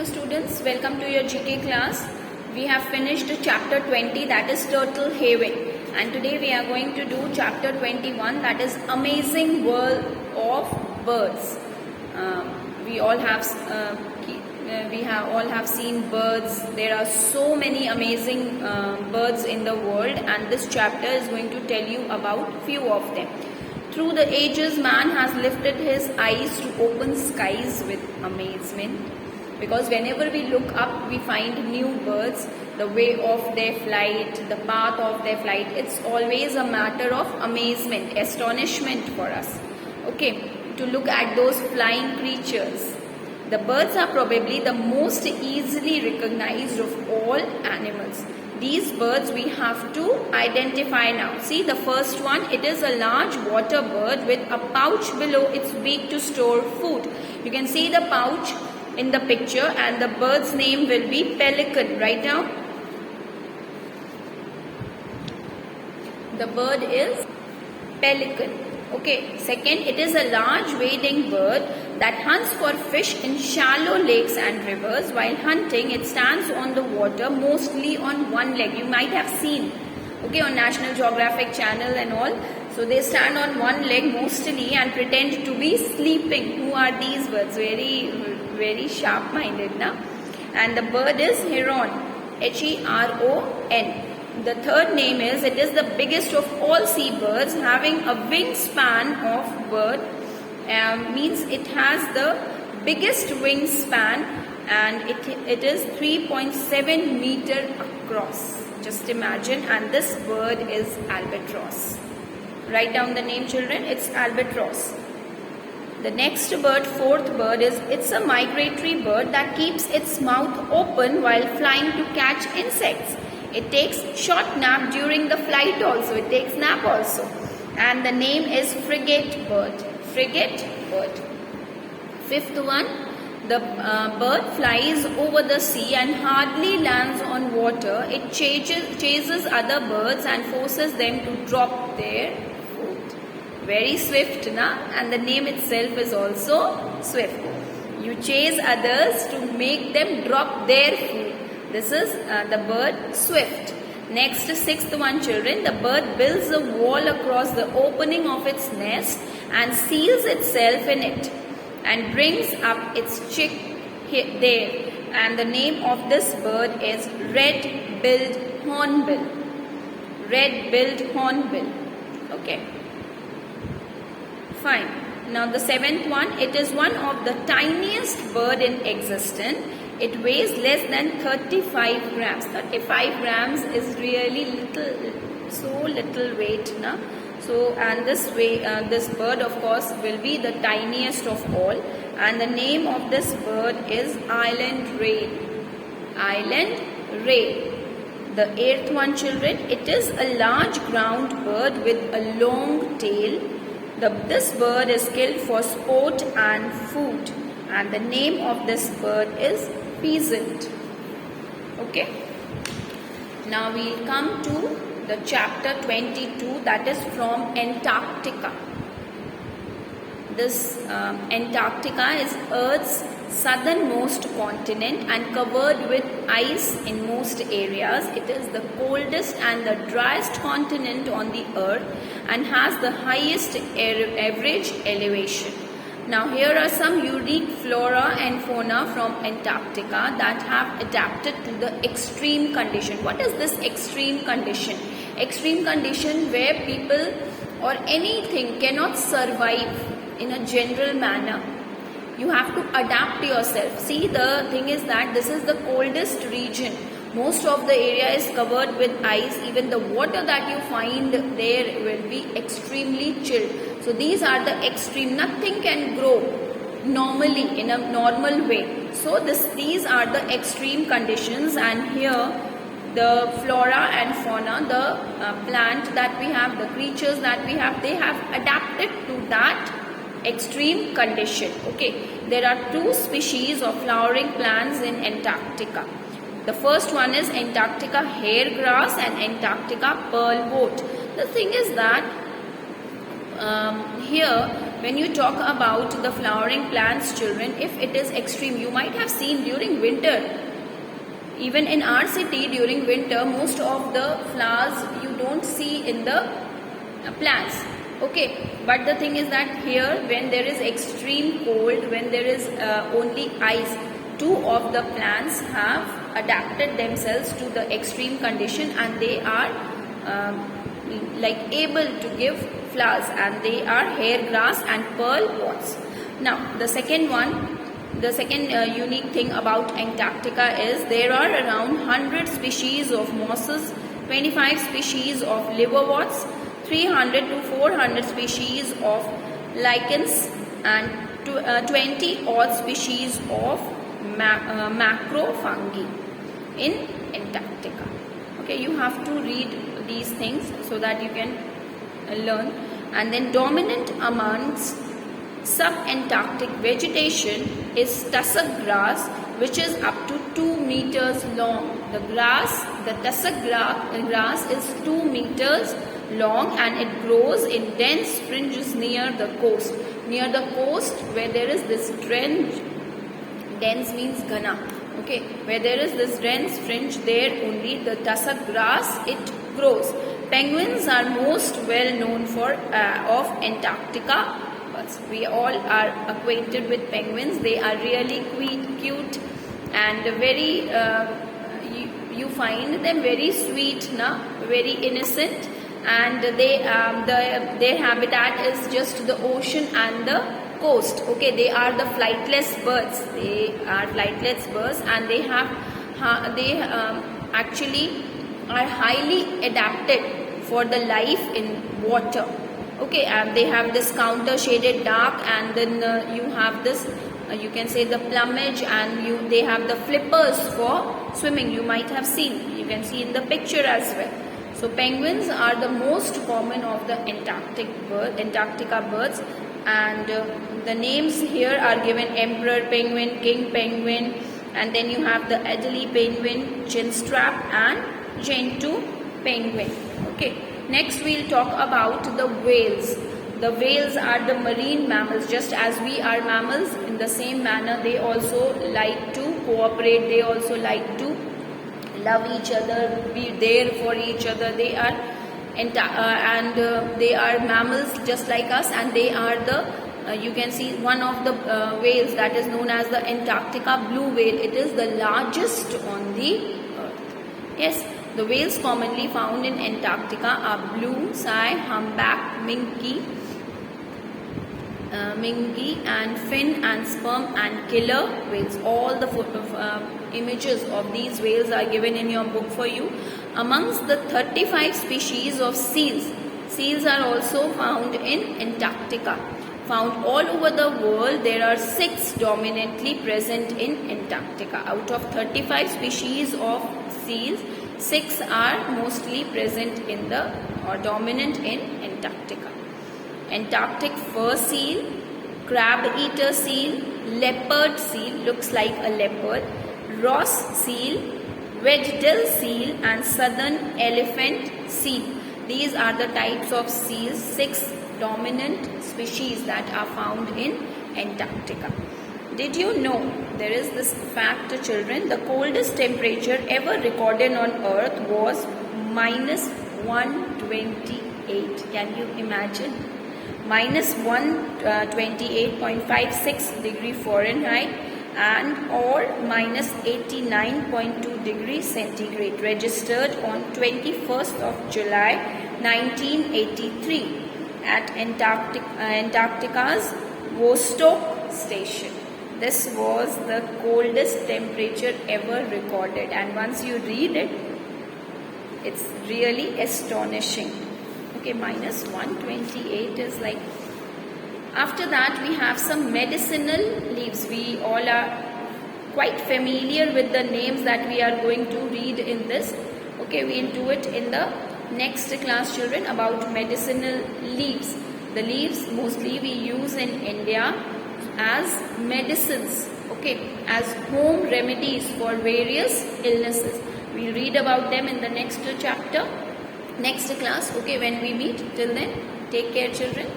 Hello students, welcome to your GK class. We have finished chapter 20, that is Turtle Haven, and today we are going to do chapter 21, that is Amazing World of Birds. We all have seen birds. There are so many amazing birds in the world, and this chapter is going to tell you about few of them. Through the ages, man has lifted his eyes to open skies with amazement. Because whenever we look up, we find new birds, the way of their flight, the path of their flight. It's always a matter of amazement, astonishment for us. Okay, to look at those flying creatures. The birds are probably the most easily recognized of all animals. These birds we have to identify now. See the first one, it is a large water bird with a pouch below its beak to store food. You can see the pouch in the picture, and the bird's name will be pelican. Write down. The bird is pelican. Okay. Second, it is a large wading bird that hunts for fish in shallow lakes and rivers. While hunting, it stands on the water mostly on one leg. You might have seen, okay, on National Geographic channel and all. So they stand on one leg mostly and pretend to be sleeping. Who are these birds? Very sharp-minded now. And the bird is heron, Heron. The third name is, it is the biggest of all seabirds, having a wingspan of bird, means it has the biggest wingspan, and it is 3.7 meter across. Just imagine. And this bird is albatross. Write down the name, children. It's albatross. The next bird, fourth bird, is it's a migratory bird that keeps its mouth open while flying to catch insects. It takes short nap during the flight also. It takes nap also. And the name is frigate bird. Frigate bird. Fifth one, the bird flies over the sea and hardly lands on water. It chases other birds and forces them to drop their food. Very swift, na? And the name itself is also swift. You chase others to make them drop their food. This is the bird swift. Next, sixth one, children. The bird builds a wall across the opening of its nest and seals itself in it and brings up its chick there. And the name of this bird is red-billed hornbill. Red-billed hornbill. Okay. Fine. Now the seventh one, it is one of the tiniest bird in existence. It weighs less than 35 grams. 35 grams is really little, so little weight, na? So, and this bird of course will be the tiniest of all. And the name of this bird is island rail. Island rail. The eighth one, children, it is a large ground bird with a long tail. This bird is killed for sport and food, and the name of this bird is pheasant. Okay. Now we come to the chapter 22, that is from Antarctica. This Antarctica is Earth's southernmost continent and covered with ice in most areas. It is the coldest and the driest continent on the earth and has the highest average elevation. Now here are some unique flora and fauna from Antarctica that have adapted to the extreme condition. What is this extreme condition? Extreme condition where people or anything cannot survive in a general manner. You have to adapt yourself. See, the thing is that this is the coldest region. Most of the area is covered with ice. Even the water that you find there will be extremely chilled. So these are the extreme. Nothing can grow normally in a normal way. So these are the extreme conditions, and here the flora and fauna, the plant that we have, the creatures that we have, they have adapted to that extreme condition. Okay, there are two species of flowering plants in Antarctica. The first one is Antarctica hairgrass and Antarctica pearlwort. The thing is that here when you talk about the flowering plants, children, if it is extreme, you might have seen during winter, even in our city during winter, most of the flowers you don't see in the plants. Okay, but the thing is that here, when there is extreme cold, when there is only ice, two of the plants have adapted themselves to the extreme condition, and they are like able to give flowers, and they are hair grass and pearl pots. Now the second unique thing about Antarctica is there are around 100 species of mosses, 25 species of liverworts, 300 to 400 species of lichens, and 20 odd species of macrofungi in Antarctica. Okay, you have to read these things so that you can learn. And then dominant amongst subantarctic vegetation is tussock grass, which is up to 2 meters long. The tussock grass is 2 meters long, and it grows in dense fringes near the coast. Near the coast, where there is this dense means ghana. Okay, where there is this dense fringe, there only the tussock grass it grows. Penguins are most well known for of Antarctica. We all are acquainted with penguins. They are really cute and very. You find them very sweet, very innocent, and their habitat is just the ocean and the coast. Okay, they are the flightless birds. And they actually are highly adapted for the life in water. Okay, and they have this counter shaded dark, and then you have this you can say the plumage, and they have the flippers for swimming. You might have seen, you can see in the picture as well. So penguins are the most common of the Antarctica birds, and the names here are given: emperor penguin, king penguin, and then you have the Adelie penguin, chinstrap, and gentoo penguin. Okay, next we'll talk about the whales. The whales are the marine mammals. Just as we are mammals, in the same manner they also like to cooperate, they also like to love each other, be there for each other. They are they are mammals just like us, and they are the you can see one of the whales that is known as the Antarctica blue whale. It is the largest on the earth. Yes, the whales commonly found in Antarctica are blue, sai, humpback, minke, and fin and sperm and killer whales. All the images of these whales are given in your book for you. Amongst the 35 species of seals are also found in Antarctica. Found all over the world, there are 6 dominantly present in Antarctica. Out of 35 species of seals, 6 are mostly present in or dominant in Antarctica. Antarctic fur seal, crab-eater seal, leopard seal, looks like a leopard, Ross seal, Wedgedale seal, and southern elephant seal. These are the types of seals, 6 dominant species that are found in Antarctica. Did you know, there is this fact, children, the coldest temperature ever recorded on Earth was minus 128. Can you imagine? Minus 128.56 degree Fahrenheit and or minus 89.2 degrees centigrade, registered on 21st of July 1983 at Antarctica's Vostok station. This was the coldest temperature ever recorded, and once you read it, it's really astonishing. Okay, minus 128 is like. After that, we have some medicinal leaves. We all are quite familiar with the names that we are going to read in this. Okay, we'll do it in the next class, children, about medicinal leaves. The leaves mostly we use in India as medicines, okay, as home remedies for various illnesses. We'll read about them in the next chapter, next class, okay, when we meet. Till then, take care, children.